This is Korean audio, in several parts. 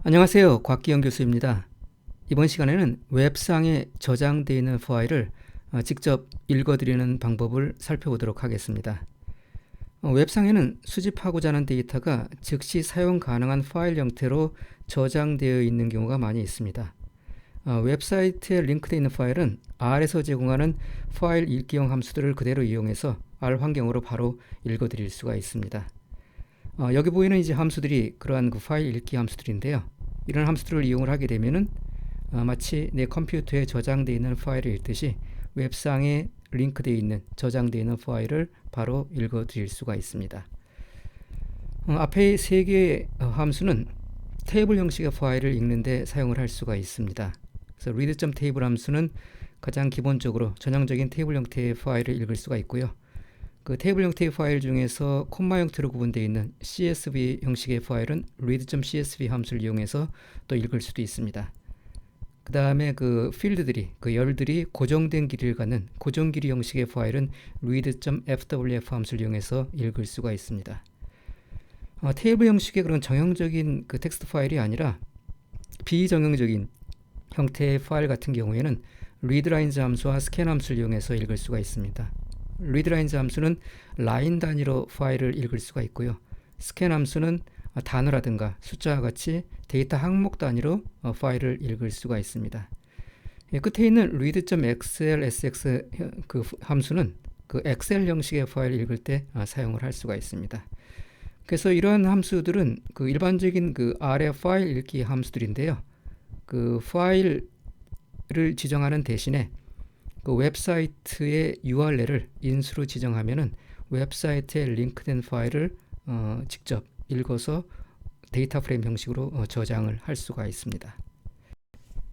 안녕하세요. 곽기영 교수입니다. 이번 시간에는 웹상에 저장되어 있는 파일을 직접 읽어드리는 방법을 살펴보도록 하겠습니다. 웹상에는 수집하고자 하는 데이터가 즉시 사용 가능한 파일 형태로 저장되어 있는 경우가 많이 있습니다. 웹사이트에 링크되어 있는 파일은 R에서 제공하는 파일 읽기용 함수들을 그대로 이용해서 R 환경으로 바로 읽어드릴 수가 있습니다. 여기 보이는 이제 함수들이 그러한 그 파일 읽기 함수들인데요. 이런 함수들을 이용을 하게 되면은 마치 내 컴퓨터에 저장되어 있는 파일을 읽듯이 웹상에 링크되어 있는 저장되어 있는 파일을 바로 읽어 드릴 수가 있습니다. 앞에 세 개의 함수는 테이블 형식의 파일을 읽는데 사용을 할 수가 있습니다. 그래서 read.table 함수는 가장 기본적으로 전형적인 테이블 형태의 파일을 읽을 수가 있고요. 그 테이블 형태의 파일 중에서 콤마 형태로 구분되어 있는 CSV 형식의 파일은 read.csv 함수를 이용해서 또 읽을 수도 있습니다. 그 다음에 그 필드들이, 그 열들이 고정된 길이를 갖는 고정 길이 형식의 파일은 read.fwf 함수를 이용해서 읽을 수가 있습니다. 테이블 형식의 그런 정형적인 그 텍스트 파일이 아니라 비정형적인 형태의 파일 같은 경우에는 readlines 함수와 scan 함수를 이용해서 읽을 수가 있습니다. readlines 함수는 라인 단위로 파일을 읽을 수가 있고요. scan 함수는 단어라든가 숫자와 같이 데이터 항목 단위로 파일을 읽을 수가 있습니다. 끝에 있는 read.xlsx 그 함수는 그 엑셀 형식의 파일을 읽을 때 사용을 할 수가 있습니다. 그래서 이러한 함수들은 그 일반적인 그 R의 파일 읽기 함수들인데요. 그 파일을 지정하는 대신에 그 웹사이트의 URL을 인수로 지정하면은 웹사이트에 링크된 파일을 직접 읽어서 데이터 프레임 형식으로 저장을 할 수가 있습니다.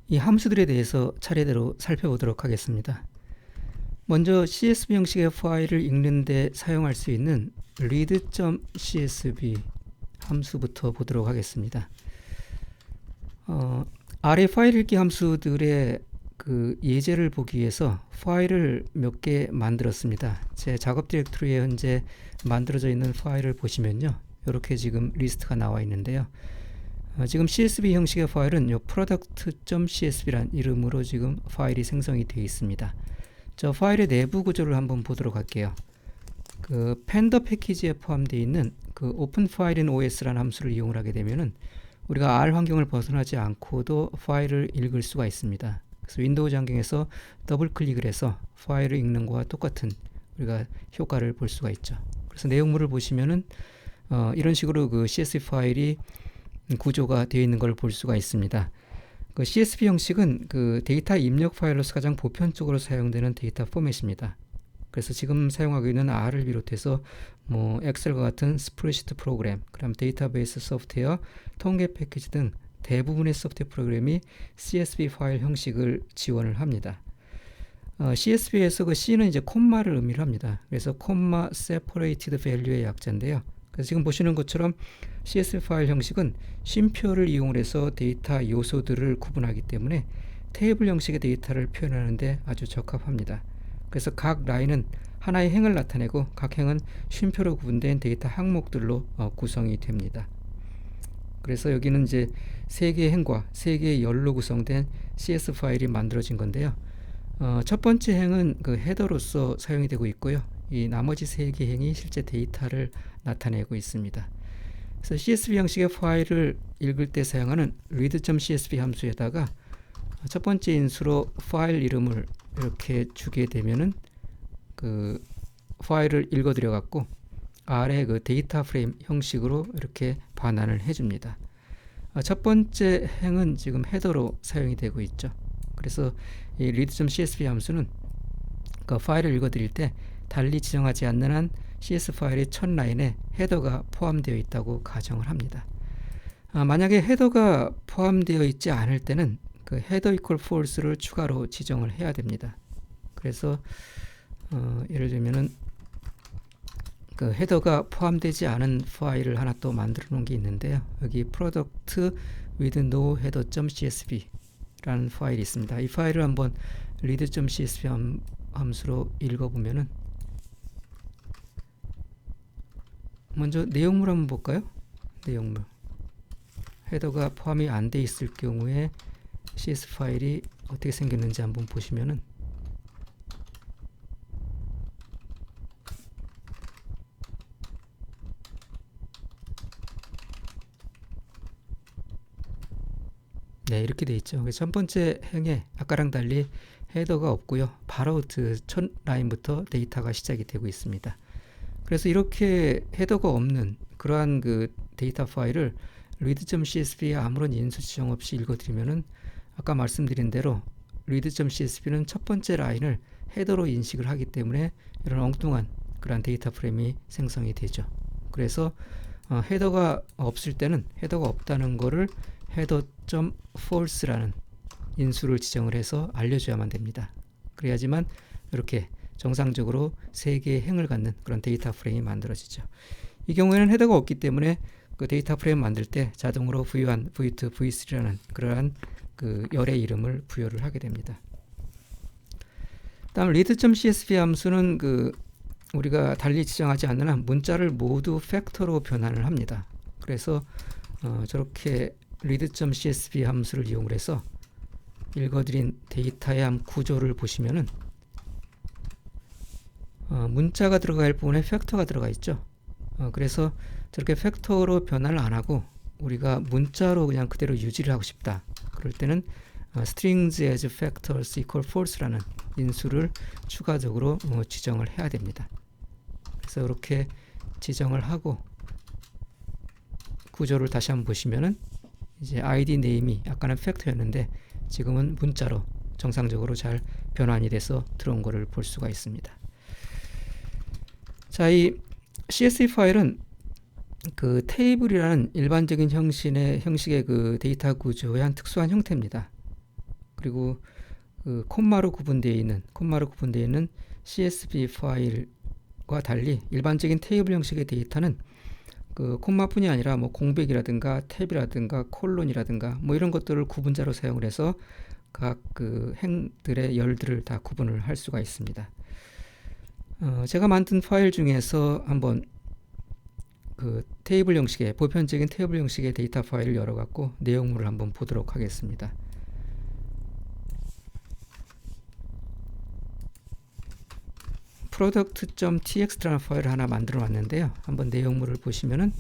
이 함수들에 대해서 차례대로 살펴보도록 하겠습니다. 먼저 CSV 형식의 파일을 읽는 데 사용할 수 있는 read.csv 함수부터 보도록 하겠습니다. 아래 파일 읽기 함수들의 그 예제를 보기 위해서 파일을 몇 개 만들었습니다. 제 작업 디렉토리에 현재 만들어져 있는 파일을 보시면요. 이렇게 지금 리스트가 나와 있는데요. 지금 CSV 형식의 파일은 요 product.csv란 이름으로 지금 파일이 생성이 되어 있습니다. 저 파일의 내부 구조를 한번 보도록 할게요. 그 팬더 패키지에 포함되어 있는 그 open file in OS라는 함수를 이용을 하게 되면은 우리가 R 환경을 벗어나지 않고도 파일을 읽을 수가 있습니다. 그래서 윈도우 환경에서 더블 클릭을 해서 파일을 읽는 것과 똑같은 우리가 효과를 볼 수가 있죠. 그래서 내용물을 보시면은 이런 식으로 그 CSV 파일이 구조가 되어 있는 걸 볼 수가 있습니다. 그 CSV 형식은 그 데이터 입력 파일로서 가장 보편적으로 사용되는 데이터 포맷입니다. 그래서 지금 사용하고 있는 R을 비롯해서 뭐 엑셀과 같은 스프레드시트 프로그램, 그다음 데이터베이스 소프트웨어, 통계 패키지 등 대부분의 소프트웨어 프로그램이 CSV 파일 형식을 지원을 합니다. CSV에서 그 C는 이제 콤마를 의미를 합니다. 그래서 콤마 separated value의 약자인데요. 그래서 지금 보시는 것처럼 CSV 파일 형식은 쉼표를 이용을 해서 데이터 요소들을 구분하기 때문에 테이블 형식의 데이터를 표현하는데 아주 적합합니다. 그래서 각 라인은 하나의 행을 나타내고 각 행은 쉼표로 구분된 데이터 항목들로 구성이 됩니다. 그래서 여기는 이제 3개의 행과 3개의 열로 구성된 CS 파일이 만들어진 건데요. 첫 번째 행은 그 헤더로서 사용이 되고 있고요. 이 나머지 3개 행이 실제 데이터를 나타내고 있습니다. 그래서 CSV 형식의 파일을 읽을 때 사용하는 read.csv 함수에다가 첫 번째 인수로 파일 이름을 이렇게 주게 되면은 그 파일을 읽어드려 갖고 R의 그 데이터 프레임 형식으로 이렇게 반환을 해줍니다. 첫 번째 행은 지금 헤더로 사용이 되고 있죠. 그래서 이 read.csv 함수는 그 파일을 읽어드릴 때 달리 지정하지 않는 한 CS 파일의 첫 라인에 헤더가 포함되어 있다고 가정을 합니다. 만약에 헤더가 포함되어 있지 않을 때는 그 header equal false를 추가로 지정을 해야 됩니다. 그래서 예를 들면은 그 헤더가 포함되지 않은 파일을 하나 또 만들어 놓은 게 있는데요. 여기 product with no header.csv 라는 파일이 있습니다. 이 파일을 한번 read.csv 함수로 읽어보면은 먼저 내용물 한번 볼까요? 내용물 헤더가 포함이 안 돼 있을 경우에 CS 파일이 어떻게 생겼는지 한번 보시면은 네, 이렇게 돼 있죠. 그래서 첫 번째 행에 아까랑 달리 헤더가 없고요. 바로 첫 라인부터 데이터가 시작이 되고 있습니다. 그래서 이렇게 헤더가 없는 그러한 그 데이터 파일을 read.csv에 아무런 인수 지정 없이 읽어드리면은 아까 말씀드린 대로 read.csv는 첫 번째 라인을 헤더로 인식을 하기 때문에 이런 엉뚱한 그러한 데이터 프레임이 생성이 되죠. 그래서 헤더가 없을 때는 헤더가 없다는 거를 header.false라는 인수를 지정을 해서 알려줘야만 됩니다. 그래야지만 이렇게 정상적으로 3개의 행을 갖는 그런 데이터 프레임이 만들어지죠. 이 경우에는 헤더가 없기 때문에 그 데이터 프레임 만들 때 자동으로 V1, V2, V3라는 그러한 그 열의 이름을 부여를 하게 됩니다. 다음 read.csv 함수는 그 우리가 달리 지정하지 않는 한 문자를 모두 팩터로 변환을 합니다. 그래서 저렇게 read.csv 함수를 이용을 해서 읽어드린 데이터의 함 구조를 보시면은 문자가 들어갈 부분에 팩터가 들어가 있죠. 그래서 저렇게 팩터로 변환을 안 하고 우리가 문자로 그냥 그대로 유지를 하고 싶다. 그럴 때는 strings as factors equal false라는 인수를 추가적으로 지정을 해야 됩니다. 그래서 이렇게 지정을 하고 구조를 다시 한번 보시면은 이제 id name이 아까는 팩터였는데 지금은 문자로 정상적으로 잘 변환이 돼서 들어온 것을 볼 수가 있습니다. 자, 이 CSV 파일은 그 테이블이라는 일반적인 형식의 그 데이터 구조의 한 특수한 형태입니다. 그리고 그 콤마로 구분되어 있는 CSV 파일과 달리 일반적인 테이블 형식의 데이터는 그 콤마뿐이 아니라 뭐 공백이라든가 탭이라든가 콜론이라든가 뭐 이런 것들을 구분자로 사용을 해서 각 그 행들의 열들을 다 구분을 할 수가 있습니다. 제가 만든 파일 중에서 한번 그 테이블 형식의 보편적인 테이블 형식의 데이터 파일을 열어갖고 내용물을 한번 보도록 하겠습니다. product.txt라는 파일을 하나 만들어 놨는데요. 한번 내용물을 보시면은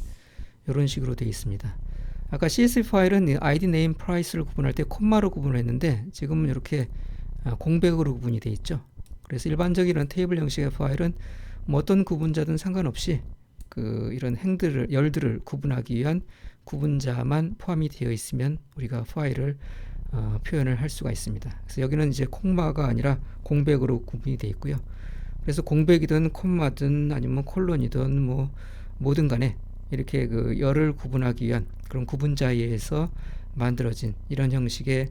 이런 식으로 되어 있습니다. 아까 CSV 파일은 id name price를 구분할 때 콤마로 구분을 했는데 지금은 이렇게 공백으로 구분이 되어 있죠. 그래서 일반적인 이런 테이블 형식의 파일은 뭐 어떤 구분자든 상관없이 그 이런 열들을 구분하기 위한 구분자만 포함이 되어 있으면 우리가 파일을 표현을 할 수가 있습니다. 그래서 여기는 이제 콤마가 아니라 공백으로 구분이 되어 있고요. 그래서 공백이든 콤마든 아니면 콜론이든 뭐 뭐든 간에 이렇게 그 열을 구분하기 위한 그런 구분자에 의해서 만들어진 이런 형식의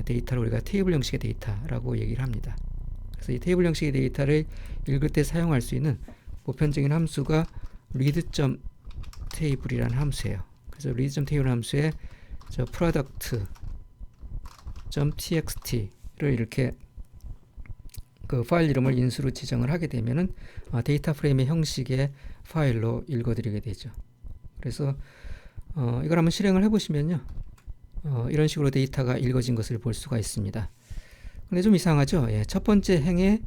데이터를 우리가 테이블 형식의 데이터라고 얘기를 합니다. 그래서 이 테이블 형식의 데이터를 읽을 때 사용할 수 있는 보편적인 함수가 read.table이라는 함수예요. 그래서 read.table 함수에 저 product.txt를 이렇게 그 파일 이름을 인수로 지정을 하게 되면은 데이터 프레임의 형식의 파일로 읽어드리게 되죠. 그래서 이걸 한번 실행을 해보시면요, 이런 식으로 데이터가 읽어진 것을 볼 수가 있습니다. 근데 좀 이상하죠? 예, 첫 번째 행에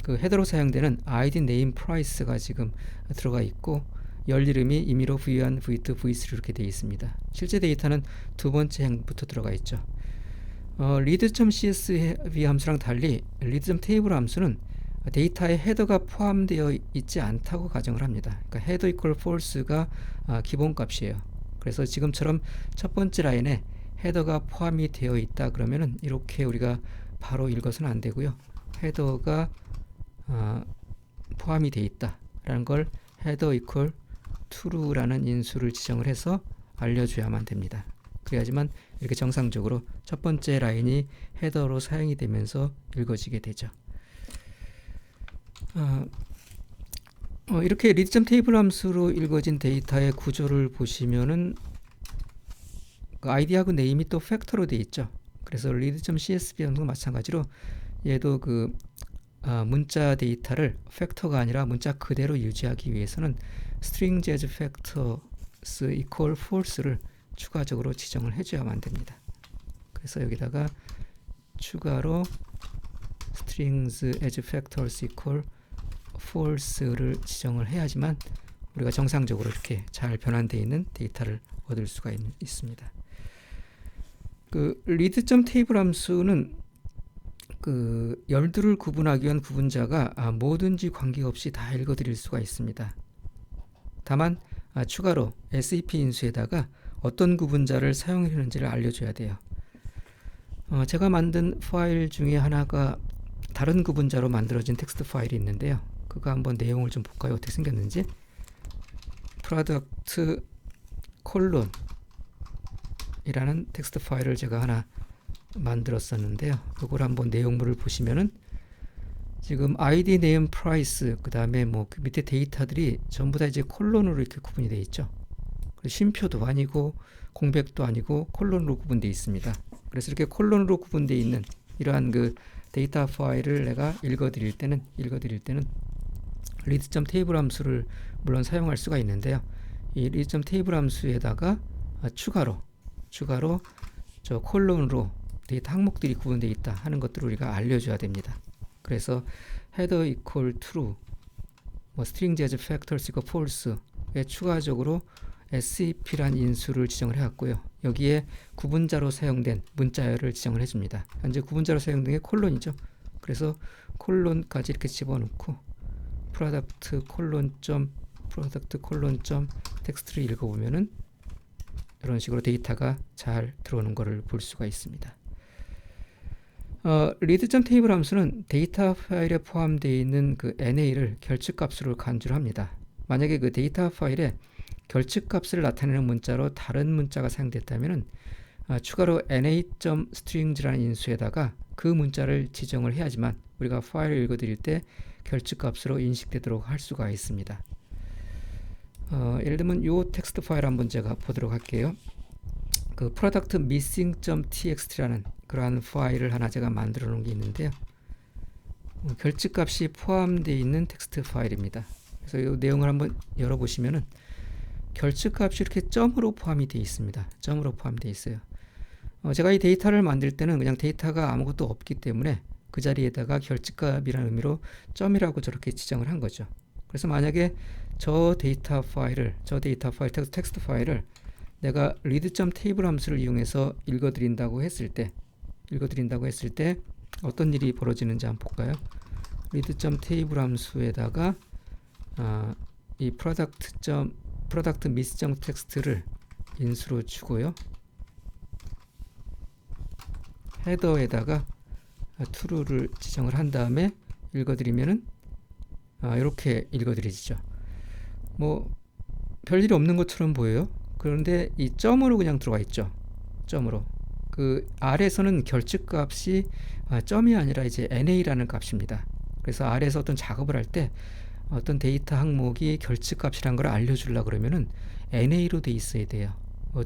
그 헤더로 사용되는 id name price가 지금 들어가 있고 열 이름이 임의로 v1, v2, v3 이렇게 되어 있습니다. 실제 데이터는 두 번째 행부터 들어가 있죠. read.csv 함수랑 달리 read.table 함수는 데이터에 헤더가 포함되어 있지 않다고 가정을 합니다. 그러니까 header equal false가 기본 값이에요. 그래서 지금처럼 첫 번째 라인에 헤더가 포함이 되어 있다 그러면은 이렇게 우리가 바로 읽어서는 안 되고요. 헤더가 포함이 되어 있다라는 걸 header equal true라는 인수를 지정을 해서 알려줘야만 됩니다. 그래야지만 이렇게 정상적으로 첫 번째 라인이 헤더로 사용이 되면서 읽어지게 되죠. 이렇게 read.table 함수로 읽어진 데이터의 구조를 보시면은 그 id하고 name이 또 팩터로 되어 있죠. 그래서 read.csv 함수도 마찬가지로 얘도 그 문자 데이터를 팩터가 아니라 문자 그대로 유지하기 위해서는 strings as factors equal false를 추가적으로 지정을 해줘야만 됩니다. 그래서 여기다가 추가로 strings as factors equal false를 지정을 해야지만 우리가 정상적으로 이렇게 잘 변환되어 있는 데이터를 얻을 수가 있습니다. 그 read.table 함수는 그 열들을 구분하기 위한 구분자가 뭐든지 관계없이 다 읽어드릴 수가 있습니다. 다만 추가로 SEP 인수에다가 어떤 구분자를 사용했는지를 알려줘야 돼요. 제가 만든 파일 중에 하나가 다른 구분자로 만들어진 텍스트 파일이 있는데요. 그거 한번 내용을 좀 볼까요? 어떻게 생겼는지. product 콜론 이라는 텍스트 파일을 제가 하나 만들었었는데요. 이걸 한번 내용물을 보시면은 지금 ID, name, price 그 다음에 뭐 그 밑에 데이터들이 전부 다 이제 콜론으로 이렇게 구분이 되어 있죠. 쉼표도 아니고 공백도 아니고 콜론으로 구분되어 있습니다. 그래서 이렇게 콜론으로 구분되어 있는 이러한 그 데이터 파일을 내가 읽어드릴 때는 read.table 함수를 물론 사용할 수가 있는데요. 이 read.table 함수에다가 추가로 저 콜론으로 데이터 항목들이 구분되어 있다 하는 것들을 우리가 알려줘야 됩니다. 그래서 header equal true, 뭐 strings as factors equal false에 추가적으로 SEP란 인수를 지정을 해왔고요. 여기에 구분자로 사용된 문자열을 지정을 해줍니다. 현재 구분자로 사용된 게 콜론이죠. 그래서 콜론까지 이렇게 집어넣고 product 콜론 점 텍스트를 읽어보면은 이런 식으로 데이터가 잘 들어오는 것을 볼 수가 있습니다. read.table 함수는 데이터 파일에 포함되어 있는 그 NA를 결측값으로 간주를 합니다. 만약에 그 데이터 파일에 결측값을 나타내는 문자로 다른 문자가 사용됐다면 추가로 na.strings라는 인수에다가 그 문자를 지정을 해야지만 우리가 파일을 읽어드릴 때 결측값으로 인식되도록 할 수가 있습니다. 예를 들면 이 텍스트 파일 한번 제가 보도록 할게요. 그 product missing.txt라는 그러한 파일을 하나 제가 만들어 놓은 게 있는데요. 결측값이 포함되어 있는 텍스트 파일입니다. 그래서 이 내용을 한번 열어보시면은 결측값이 이렇게 점으로 포함이 되어 있습니다. 점으로 포함되어 있어요. 제가 이 데이터를 만들 때는 그냥 데이터가 아무것도 없기 때문에 그 자리에다가 결측값이라는 의미로 점이라고 저렇게 지정을 한 거죠. 그래서 만약에 저 데이터 파일, 텍스트 파일을 내가 read.table 함수를 이용해서 읽어드린다고 했을 때 어떤 일이 벌어지는지 한번 볼까요? read.table 함수에다가 이 product miss.txt를 인수로 주고요. 헤더에다가 true를 지정을 한 다음에 읽어드리면은 이렇게 읽어드리죠. 뭐 별일이 없는 것처럼 보여요. 그런데 이 점으로 그냥 들어와 있죠. 점으로. 그 R에서는 결측값이 점이 아니라 이제 NA라는 값입니다. 그래서 R에서 어떤 작업을 할 때 어떤 데이터 항목이 결측값이라는 걸 알려주려고 그러면은 NA로 돼 있어야 돼요.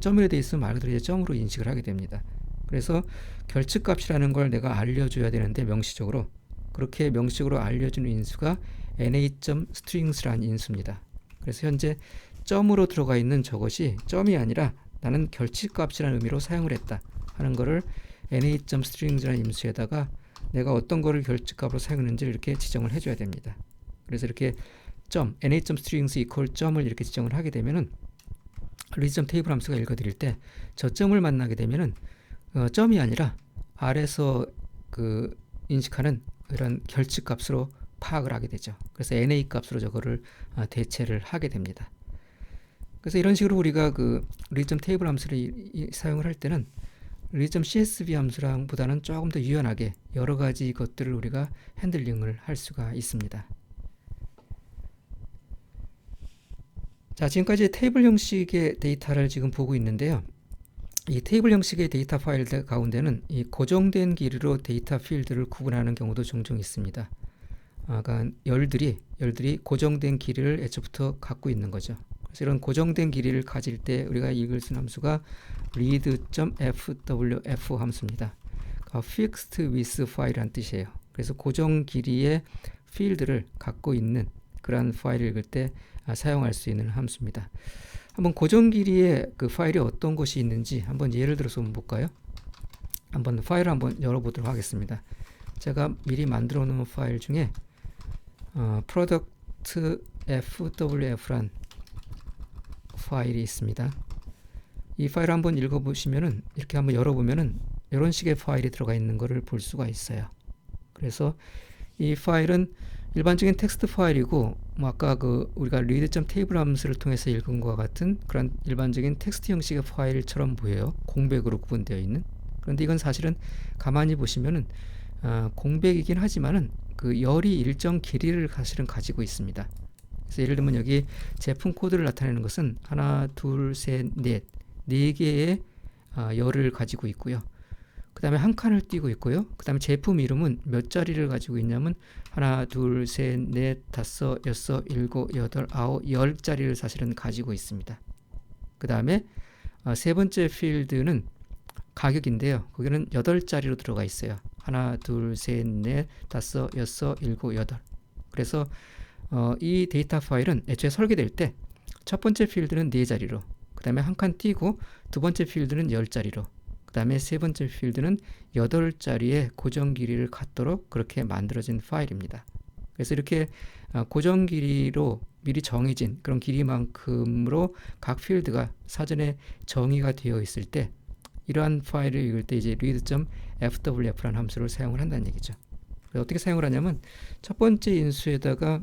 점으로 돼 있으면 말 그대로 이제 점으로 인식을 하게 됩니다. 그래서 결측값이라는 걸 내가 알려줘야 되는데 명시적으로 그렇게 명시적으로 알려주는 인수가 na.strings라는 인수입니다. 그래서 현재 점으로 들어가 있는 저것이 점이 아니라 나는 결측값이라는 의미로 사용을 했다 하는 거를 na.strings라는 인수에다가 내가 어떤 거를 결측값으로 사용했는지 이렇게 지정을 해줘야 됩니다. 그래서 이렇게 na.strings equal 점을 이렇게 지정을 하게 되면은 read.table 함수가 읽어드릴 때 저 점을 만나게 되면은 점이 아니라 R에서 그 인식하는 이런 결측값으로 파악을 하게 되죠. 그래서 na 값으로 저거를 대체를 하게 됩니다. 그래서 이런 식으로 우리가 그 read.table 함수를 사용을 할 때는 read.csv 함수랑보다는 조금 더 유연하게 여러 가지 것들을 우리가 핸들링을 할 수가 있습니다. 자, 지금까지 테이블 형식의 데이터를 지금 보고 있는데요. 이 테이블 형식의 데이터 파일 가운데는 이 고정된 길이로 데이터 필드를 구분하는 경우도 종종 있습니다. 그러니까 열들이 고정된 길이를 애초부터 갖고 있는 거죠. 그래서 이런 고정된 길이를 가질 때 우리가 읽을 수 있는 함수가 read.fwf 함수입니다. fixed with file이라는 뜻이에요. 그래서 고정 길이의 필드를 갖고 있는 그러한 파일을 읽을 때 사용할 수 있는 함수입니다. 한번 고정 길이의 그 파일이 어떤 것이 있는지 한번 예를 들어서 한번 볼까요? 한번 파일을 한번 열어보도록 하겠습니다. 제가 미리 만들어 놓은 파일 중에 product fwf란 파일이 있습니다. 이 파일을 한번 읽어보시면은, 이렇게 한번 열어보면은 이런 식의 파일이 들어가 있는 것을 볼 수가 있어요. 그래서 이 파일은 일반적인 텍스트 파일이고, 뭐 아까 그 우리가 read.table 함수를 통해서 읽은 것과 같은 그런 일반적인 텍스트 형식의 파일처럼 보여요. 공백으로 구분되어 있는. 그런데 이건 사실은 가만히 보시면은 공백이긴 하지만은 그 열이 일정 길이를 사실은 가지고 있습니다. 그래서 예를 들면 여기 제품 코드를 나타내는 것은 하나, 둘, 셋, 넷, 네 개의 열을 가지고 있고요. 그 다음에 한 칸을 띄고 있고요. 그 다음에 제품 이름은 몇 자리를 가지고 있냐면 하나, 둘, 셋, 넷, 다섯, 여섯, 일곱, 여덟, 아홉, 열 자리를 사실은 가지고 있습니다. 그 다음에 세 번째 필드는 가격인데요. 거기는 8자리로 들어가 있어요. 하나, 둘, 셋, 넷, 다섯, 여섯, 일곱, 여덟. 그래서 이 데이터 파일은 애초에 설계될 때 첫 번째 필드는 4자리로, 그 다음에 한 칸 띄고 두 번째 필드는 10자리로, 그 다음에 세 번째 필드는 8자리의 고정 길이를 갖도록 그렇게 만들어진 파일입니다. 그래서 이렇게 고정 길이로 미리 정해진 그런 길이만큼으로 각 필드가 사전에 정의가 되어 있을 때, 이러한 파일을 읽을 때 이제 read.fwf라는 함수를 사용을 한다는 얘기죠. 어떻게 사용을 하냐면 첫 번째 인수에다가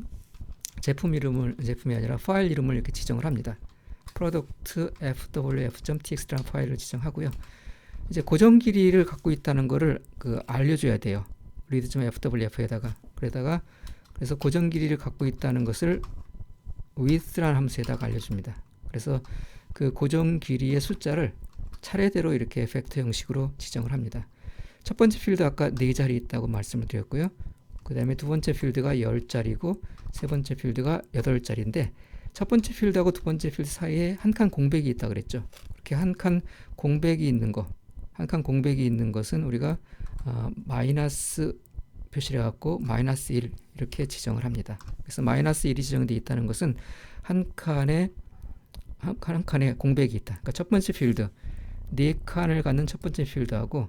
제품이 아니라 파일 이름을 이렇게 지정을 합니다. product fwf.txt라는 파일을 지정하고요. 이제 고정 길이를 갖고 있다는 것을 알려줘야 돼요. read.fwf에다가. 그래서 고정 길이를 갖고 있다는 것을 width라는 함수에다가 알려줍니다. 그래서 그 고정 길이의 숫자를 차례대로 이렇게 벡터 형식으로 지정을 합니다. 첫 번째 필드 아까 4자리 있다고 말씀을 드렸고요. 그 다음에 두 번째 필드가 10자리고 세 번째 필드가 8자리인데, 첫 번째 필드하고 두 번째 필드 사이에 한 칸 공백이 있다고 그랬죠. 그렇게 한 칸 공백이 있는 것은 우리가 마이너스 표시를 해갖고 마이너스 1 이렇게 지정을 합니다. 그래서 마이너스 1이 지정되어 있다는 것은 한 칸에 공백이 있다. 그러니까 첫 번째 필드 4칸을 갖는 첫 번째 필드하고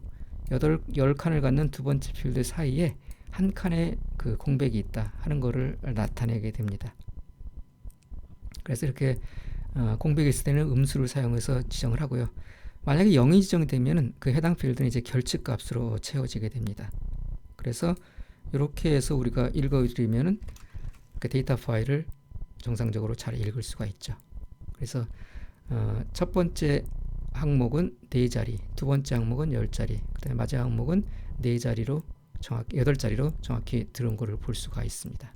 10칸을 갖는 두 번째 필드 사이에 한 칸에 그 공백이 있다 하는 것을 나타내게 됩니다. 그래서 이렇게 공백이 있을 때는 음수를 사용해서 지정을 하고요. 만약에 0이 지정되면 그 해당 필드는 이제 결측 값으로 채워지게 됩니다. 그래서 이렇게 해서 우리가 읽어드리면은 그 데이터 파일을 정상적으로 잘 읽을 수가 있죠. 그래서 첫 번째 항목은 4자리, 두 번째 항목은 10자리, 그 다음에 마지막 항목은 8자리로 정확히 들은 것을 볼 수가 있습니다.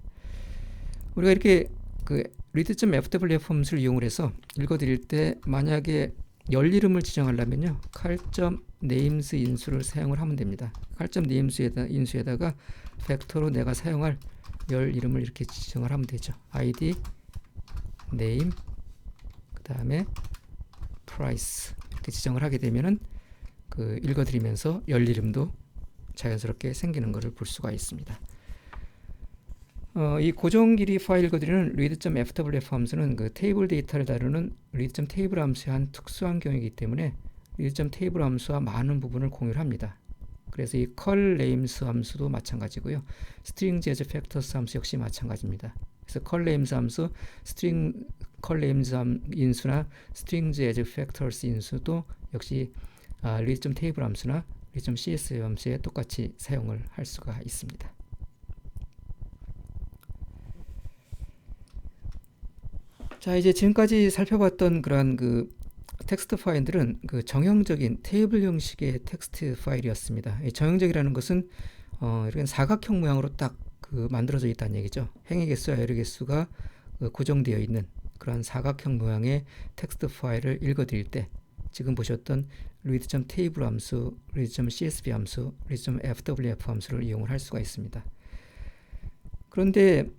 우리가 이렇게 그 read.fwf 함수를 이용을 해서 읽어드릴 때 만약에 열 이름을 지정하려면요, cal.names 인수를 사용을 하면 됩니다. cal.names 인수에다가 벡터로 내가 사용할 열 이름을 이렇게 지정을 하면 되죠. id, name, 그 다음에 price 이렇게 지정을 하게 되면은 그 읽어드리면서 열 이름도 자연스럽게 생기는 것을 볼 수가 있습니다. 이 고정 길이 파일 읽어드리는 read.fwf 함수는 그 테이블 데이터를 다루는 read.table 함수의 한 특수한 경우이기 때문에 read.table 함수와 많은 부분을 공유를 합니다. 그래서 이 callNames 함수도 마찬가지고요. string as factors 함수 역시 마찬가지입니다. 그래서 callNames 함수, callNames 인수나 string as factors 인수도 역시 read.table 함수나 read.cs 함수에 똑같이 사용을 할 수가 있습니다. 자, 이제 지금까지 살펴봤던 그러한 그 텍스트 파일들은 그 정형적인 테이블 형식의 텍스트 파일이었습니다. 이 정형적이라는 것은 이렇게 사각형 모양으로 딱 그 만들어져 있다는 얘기죠. 행의 개수와 열의 개수가 고정되어 있는 그런 사각형 모양의 텍스트 파일을 읽어드릴 때 지금 보셨던 read.table 함수, read.csv 함수, read.fwf 함수를 이용을 할 수가 있습니다. 그런데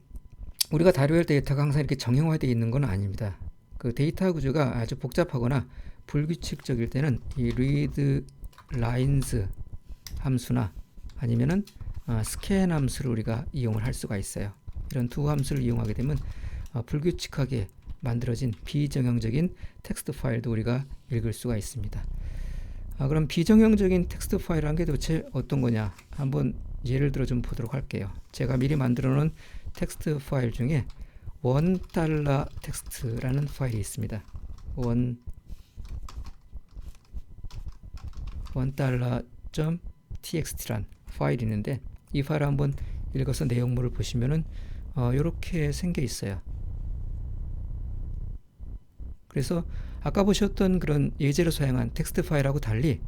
우리가 다뤄야 할 데이터가 항상 이렇게 정형화되어 있는 건 아닙니다. 그 데이터 구조가 아주 복잡하거나 불규칙적일 때는 이 read lines 함수나 아니면은 scan 함수를 우리가 이용을 할 수가 있어요. 이런 두 함수를 이용하게 되면 불규칙하게 만들어진 비정형적인 텍스트 파일도 우리가 읽을 수가 있습니다. 그럼 비정형적인 텍스트 파일이라는 게 도대체 어떤 거냐, 한번 예를 들어 좀 보도록 할게요. 제가 미리 만들어 놓은 텍스트 파일 중에 $1 텍스트라는 파일이 있습니다. $1.txt란 파일이 있는데, 이 파일을 한번 읽어서 내용물을 보시면은 이렇게 생겨 있어요. 그래서 아까 보셨던 그런 예제로 사용한 텍스트 파일하고 달리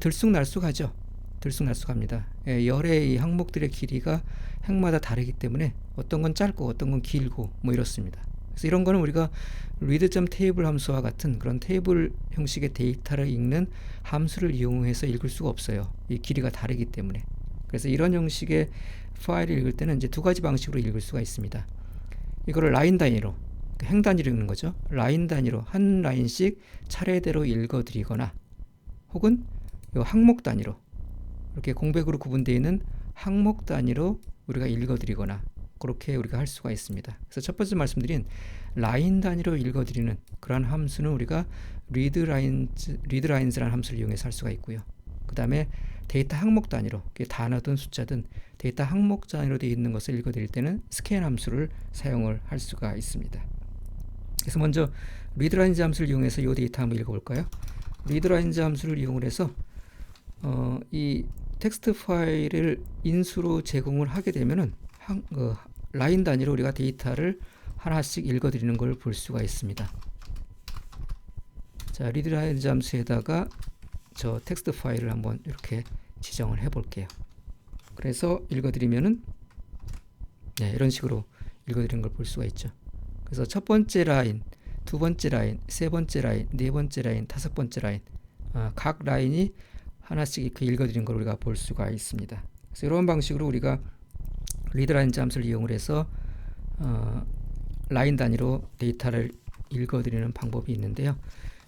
들쑥날쑥하죠. 들쑥날쑥합니다. 열의 이 항목들의 길이가 행마다 다르기 때문에 어떤 건 짧고 어떤 건 길고 뭐 이렇습니다. 그래서 이런 거는 우리가 read.table 함수와 같은 그런 테이블 형식의 데이터를 읽는 함수를 이용해서 읽을 수가 없어요. 이 길이가 다르기 때문에. 그래서 이런 형식의 파일을 읽을 때는 이제 두 가지 방식으로 읽을 수가 있습니다. 이거를 라인 단위로, 행 단위로 읽는 거죠. 라인 단위로 한 라인씩 차례대로 읽어드리거나, 혹은 이 항목 단위로, 이렇게 공백으로 구분되어 있는 항목 단위로 우리가 읽어드리거나, 그렇게 우리가 할 수가 있습니다. 그래서 첫 번째 말씀드린 라인 단위로 읽어드리는 그러한 함수는 우리가 readlines 라는 함수를 이용해서 할 수가 있고요. 그 다음에 데이터 항목 단위로, 단어든 숫자든 데이터 항목 단위로 되어 있는 것을 읽어드릴 때는 scan 함수를 사용을 할 수가 있습니다. 그래서 먼저 readlines 함수를 이용해서 이 데이터 한번 읽어볼까요? readlines 함수를 이용을 해서 이 텍스트 파일을 인수로 제공을 하게 되면은 라인 단위로 우리가 데이터를 하나씩 읽어드리는 걸 볼 수가 있습니다. 자, readlines 함수에다가 저 텍스트 파일을 한번 이렇게 지정을 해 볼게요. 그래서 읽어드리면은 이런 식으로 읽어드리는 걸 볼 수가 있죠. 그래서 첫 번째 라인, 두 번째 라인, 세 번째 라인, 네 번째 라인, 다섯 번째 라인, 각 라인이 하나씩 이렇게 읽어드리는 걸 우리가 볼 수가 있습니다. 그래서 이런 방식으로 우리가 readlines 함수를 이용을 해서 라인 단위로 데이터를 읽어드리는 방법이 있는데요.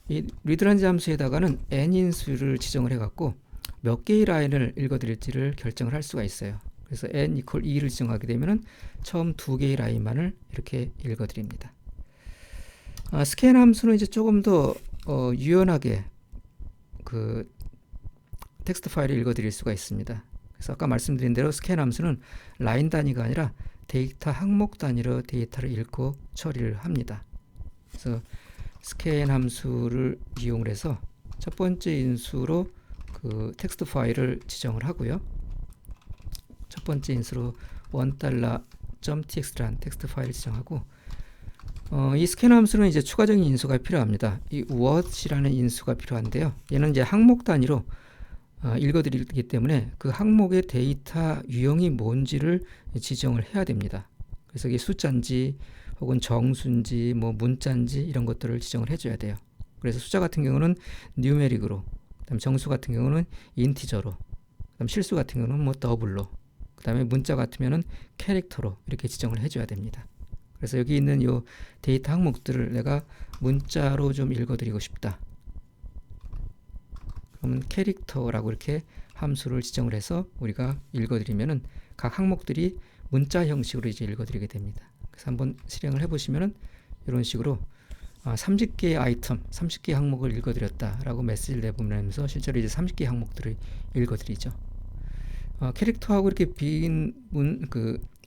이 readlines 함수에다가는 n인수를 지정을 해갖고 몇 개의 라인을 읽어드릴지를 결정을 할 수가 있어요. 그래서 n = 2를 지정하게 되면은 처음 두 개의 라인만을 이렇게 읽어드립니다. scan 함수는 이제 조금 더 유연하게 그 텍스트 파일을 읽어드릴 수가 있습니다. 그래서 아까 말씀드린 대로 scan 함수는 라인 단위가 아니라 데이터 항목 단위로 데이터를 읽고 처리를 합니다. 그래서 scan 함수를 이용을 해서 첫 번째 인수로 그 텍스트 파일을 지정을 하고요. 첫 번째 인수로 $1.txt라는 텍스트 파일을 지정하고, 이 scan 함수는 이제 추가적인 인수가 필요합니다. 이 what이라는 인수가 필요한데요. 얘는 이제 항목 단위로 읽어드리기 때문에 그 항목의 데이터 유형이 뭔지를 지정을 해야 됩니다. 그래서 이게 숫자인지 혹은 정수인지 뭐 문자인지 이런 것들을 지정을 해줘야 돼요. 그래서 숫자 같은 경우는 numeric으로, 그다음 정수 같은 경우는 인티저로, 그다음 실수 같은 경우는 뭐 더블로, 그다음에 문자 같으면은 캐릭터로 이렇게 지정을 해줘야 됩니다. 그래서 여기 있는 요 데이터 항목들을 내가 문자로 좀 읽어드리고 싶다. 그러면 캐릭터라고 이렇게 함수를 지정을 해서 우리가 읽어드리면은 각 항목들이 문자 형식으로 이제 읽어드리게 됩니다. 그래서 한번 실행을 해보시면은 이런 식으로 30개의 아이템, 30개의 항목을 읽어드렸다라고 메시지를 내보내면서 실제로 이제 30개의 항목들을 읽어드리죠. 캐릭터하고 이렇게 빈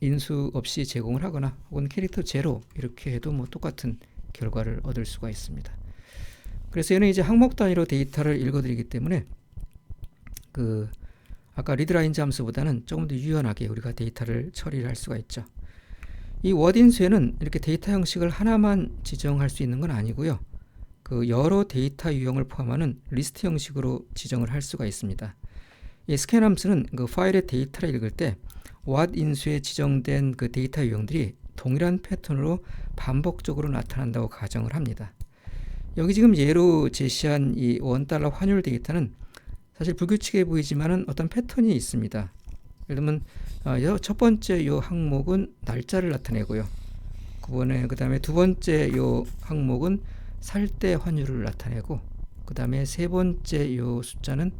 인수 없이 제공을 하거나 혹은 캐릭터 제로 이렇게 해도 뭐 똑같은 결과를 얻을 수가 있습니다. 그래서 얘는 이제 항목 단위로 데이터를 읽어드리기 때문에 아까 readlines 함수보다는 조금 더 유연하게 우리가 데이터를 처리를 할 수가 있죠. 이 word 인수에는 이렇게 데이터 형식을 하나만 지정할 수 있는 건 아니고요. 그 여러 데이터 유형을 포함하는 리스트 형식으로 지정을 할 수가 있습니다. 이 scan 함수는 그 파일의 데이터를 읽을 때 word 인수에 지정된 그 데이터 유형들이 동일한 패턴으로 반복적으로 나타난다고 가정을 합니다. 여기 지금 예로 제시한 이 $1 환율 데이터는 사실 불규칙해 보이지만은 어떤 패턴이 있습니다. 예를 들면 첫 번째 요 항목은 날짜를 나타내고요. 그 다음에 두 번째 요 항목은 살 때 환율을 나타내고, 그 다음에 세 번째 요 숫자는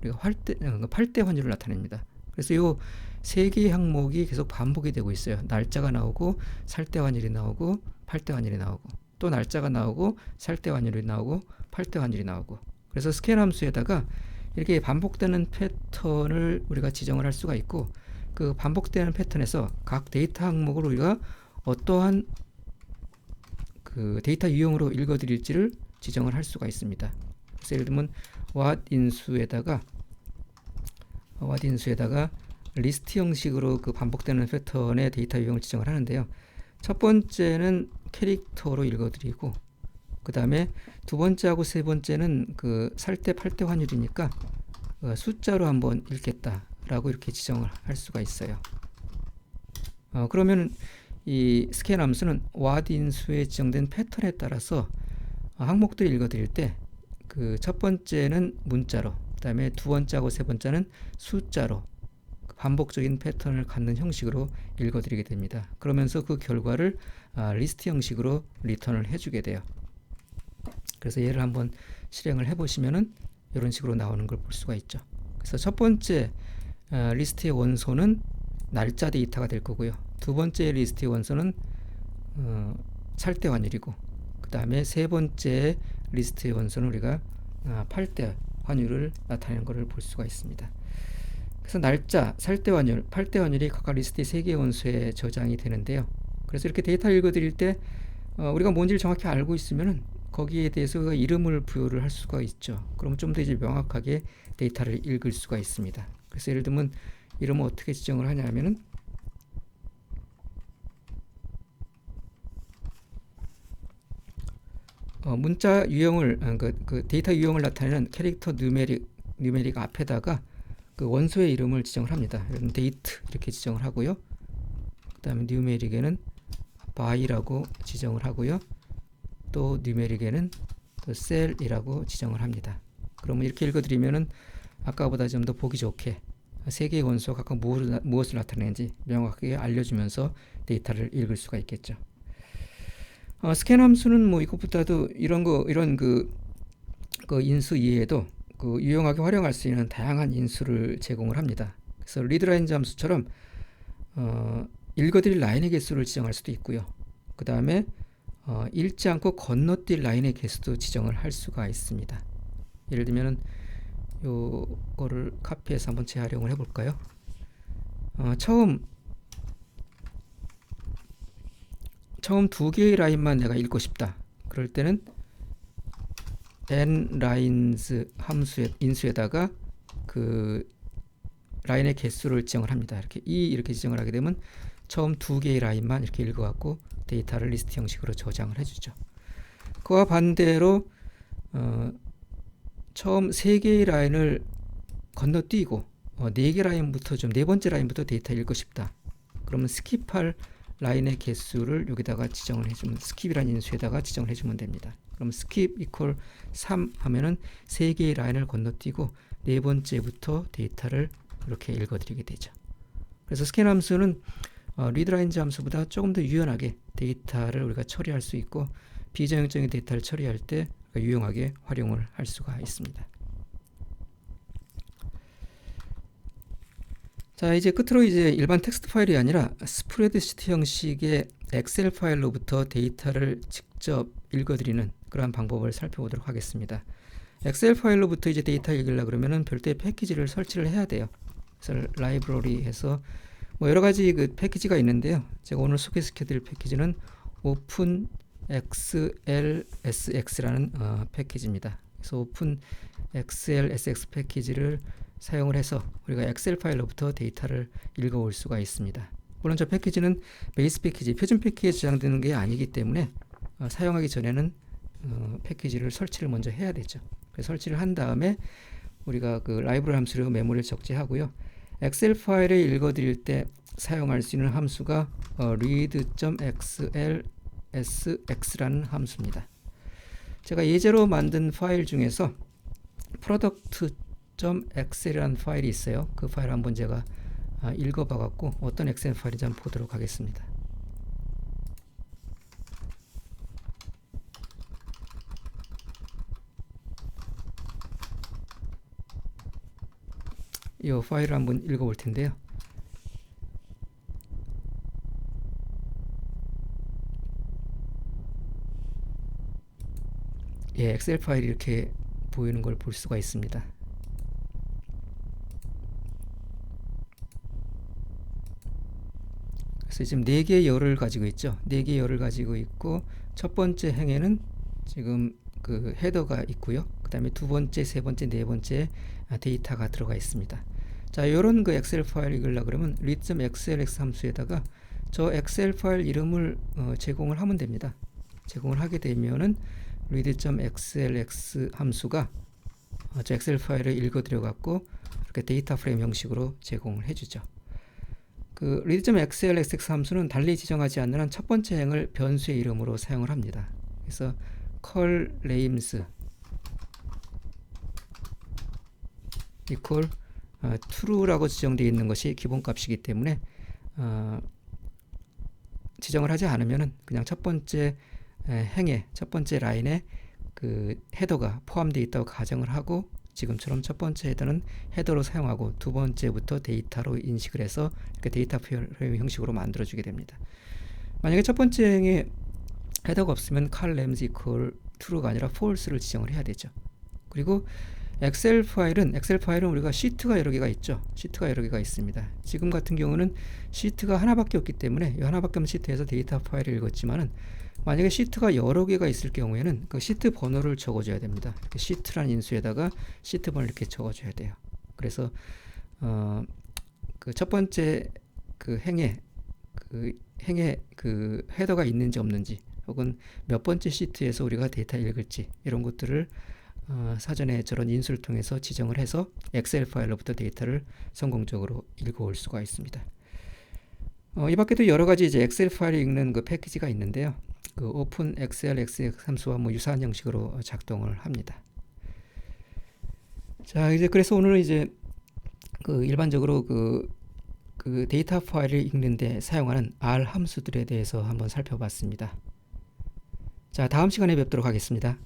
우리가 팔 때 환율을 나타냅니다. 그래서 요 세 개의 항목이 계속 반복이 되고 있어요. 날짜가 나오고 살 때 환율이 나오고 팔 때 환율이 나오고. 또 날짜가 나오고 살때 환율이 나오고 팔때 환율이 나오고. 그래서 스캔 함수에다가 이렇게 반복되는 패턴을 우리가 지정을 할 수가 있고, 그 반복되는 패턴에서 각 데이터 항목을 우리가 어떠한 그 데이터 유형으로 읽어드릴지를 지정을 할 수가 있습니다. 그래서 예를 들면 what 인수에다가 리스트 형식으로 그 반복되는 패턴의 데이터 유형을 지정을 하는데요. 첫 번째는 캐릭터로 읽어드리고, 그 다음에 두 번째하고 세 번째는 그 살때 팔때 환율이니까 숫자로 한번 읽겠다라고 이렇게 지정을 할 수가 있어요. 그러면 이 스캔 함수는 what 인수에 지정된 패턴에 따라서 항목들을 읽어드릴 때 그 첫 번째는 문자로, 그 다음에 두 번째하고 세 번째는 숫자로 반복적인 패턴을 갖는 형식으로 읽어드리게 됩니다. 그러면서 그 결과를 리스트 형식으로 리턴을 해주게 돼요. 그래서 얘를 한번 실행을 해보시면은 이런 식으로 나오는 걸 볼 수가 있죠. 그래서 첫 번째 리스트의 원소는 날짜 데이터가 될 거고요. 두 번째 리스트의 원소는 살때 환율이고, 그 다음에 세 번째 리스트의 원소는 우리가 팔때 환율을 나타내는 것을 볼 수가 있습니다. 그래서 날짜, 살때 환율, 팔때 환율이 각각 리스트의 3개의 원소에 저장이 되는데요. 그래서 이렇게 데이터를 읽어드릴 때 우리가 뭔지를 정확히 알고 있으면은 거기에 대해서 이름을 부여를 할 수가 있죠. 그러면 좀 더 이제 명확하게 데이터를 읽을 수가 있습니다. 그래서 예를 들면 이름을 어떻게 지정을 하냐면은 문자 유형을 그 데이터 유형을 나타내는 캐릭터 뉴메릭 앞에다가 그 원소의 이름을 지정을 합니다. 이런 데이트 이렇게 지정을 하고요. 그 다음에 뉴메릭에는 by라고 지정을 하고요. 또 뉴메릭에는 또 셀이라고 지정을 합니다. 그러면 이렇게 읽어드리면은 아까보다 좀 더 보기 좋게 세 개의 원소가 각각 무엇을 나타내는지 명확하게 알려주면서 데이터를 읽을 수가 있겠죠. 스캔 함수는 뭐 이것보다도 이런 그 인수 이외에도 그 유용하게 활용할 수 있는 다양한 인수를 제공을 합니다. 그래서 리드라인즈 함수처럼 읽어드릴 라인의 개수를 지정할 수도 있고요. 그 다음에 읽지 않고 건너뛸 라인의 개수도 지정을 할 수가 있습니다. 예를 들면은 요거를 카피해서 한번 재활용을 해볼까요? 처음 2개의 라인만 내가 읽고 싶다. 그럴 때는 nlines 인수에다가 그 라인의 개수를 지정을 합니다. 이렇게 지정을 하게 되면 처음 2개의 라인만 이렇게 읽어갖고 데이터를 리스트 형식으로 저장을 해주죠. 그와 반대로 처음 3개의 라인을 건너뛰고 4개 라인부터 네 번째 라인부터 데이터 읽고 싶다. 그러면 스킵할 라인의 개수를 여기다가 지정을 해주면, 스킵이라는 인수에다가 지정을 해주면 됩니다. 그럼 스킵 이퀄 3 하면은 3개의 라인을 건너뛰고 네 번째부터 데이터를 이렇게 읽어드리게 되죠. 그래서 스캔 함수는 리드라인즈 함수보다 조금 더 유연하게 데이터를 우리가 처리할 수 있고, 비정형적인 데이터를 처리할 때 유용하게 활용을 할 수가 있습니다. 자, 이제 끝으로 이제 일반 텍스트 파일이 아니라 스프레드시트 형식의 엑셀 파일로부터 데이터를 직접 읽어드리는 그러한 방법을 살펴보도록 하겠습니다. 엑셀 파일로부터 이제 데이터 읽으려고 그러면은 별도의 패키지를 설치를 해야 돼요. 그래서 라이브러리 해서 뭐 여러 가지 그 패키지가 있는데요. 제가 오늘 소개시켜드릴 패키지는 OpenXLSX라는 패키지입니다. 그래서 OpenXLSX 패키지를 사용을 해서 우리가 엑셀 파일로부터 데이터를 읽어올 수가 있습니다. 물론 저 패키지는 베이스 패키지, 표준 패키지에 저장되는 게 아니기 때문에 사용하기 전에는 패키지를 설치를 먼저 해야 되죠. 그래서 설치를 한 다음에 우리가 그 라이브러리 함수로 메모리를 적재하고요. 엑셀 파일을 읽어드릴 때 사용할 수 있는 함수가 read.xlsx라는 함수입니다. 제가 예제로 만든 파일 중에서 product.xl이라는 파일이 있어요. 그 파일 한번 제가 읽어봐 갖고 어떤 엑셀 파일인지 한번 보도록 하겠습니다. 이 파일을 한번 읽어볼 텐데요. 예, 엑셀 파일이 이렇게 보이는 걸 볼 수가 있습니다. 그래서 지금 4개의 열을 가지고 있죠. 4개의 열을 가지고 있고, 첫 번째 행에는 지금 그 헤더가 있고요. 그 다음에 두 번째, 세 번째, 네 번째 데이터가 들어가 있습니다. 자, 이런 그 엑셀 파일 읽으려고 그러면 read.xlx 함수에다가 저 엑셀 파일 이름을 제공을 하면 됩니다. 제공을 하게 되면은 read.xlx 함수가 저 엑셀 파일을 읽어들여 갖고 이렇게 데이터 프레임 형식으로 제공을 해주죠. 그 read.xlx 함수는 달리 지정하지 않는 한 첫 번째 행을 변수의 이름으로 사용을 합니다. 그래서 call names equal true라고 지정되어 있는 것이 기본값이기 때문에 지정을 하지 않으면은 그냥 첫 번째 행에 첫 번째 라인에 그 헤더가 포함되어 있다고 가정을 하고, 지금처럼 첫 번째 헤더는 헤더로 사용하고 두 번째부터 데이터로 인식을 해서 이렇게 데이터 프레임 형식으로 만들어 주게 됩니다. 만약에 첫 번째 행에 헤더가 없으면 call names equal true가 아니라 false를 지정을 해야 되죠. 그리고 엑셀 파일은 우리가 시트가 여러 개가 있죠. 시트가 여러 개가 있습니다. 지금 같은 경우는 시트가 하나밖에 없기 때문에 이 하나밖에 없는 시트에서 데이터 파일을 읽었지만은, 만약에 시트가 여러 개가 있을 경우에는 그 시트 번호를 적어줘야 됩니다. 이렇게 시트라는 인수에다가 시트 번호를 이렇게 적어줘야 돼요. 그래서 그 첫 번째 그 행에 그 헤더가 있는지 없는지, 혹은 몇 번째 시트에서 우리가 데이터 읽을지, 이런 것들을 사전에 저런 인수를 통해서 지정을 해서 엑셀 파일로부터 데이터를 성공적으로 읽어올 수가 있습니다. 이 밖에도 여러 가지 이제 엑셀 파일을 읽는 그 패키지가 있는데요. 그 오픈 xlx 함수와 뭐 유사한 형식으로 작동을 합니다. 자, 이제 그래서 오늘은 이제 그 일반적으로 그 데이터 파일을 읽는데 사용하는 R 함수들에 대해서 한번 살펴봤습니다. 자, 다음 시간에 뵙도록 하겠습니다.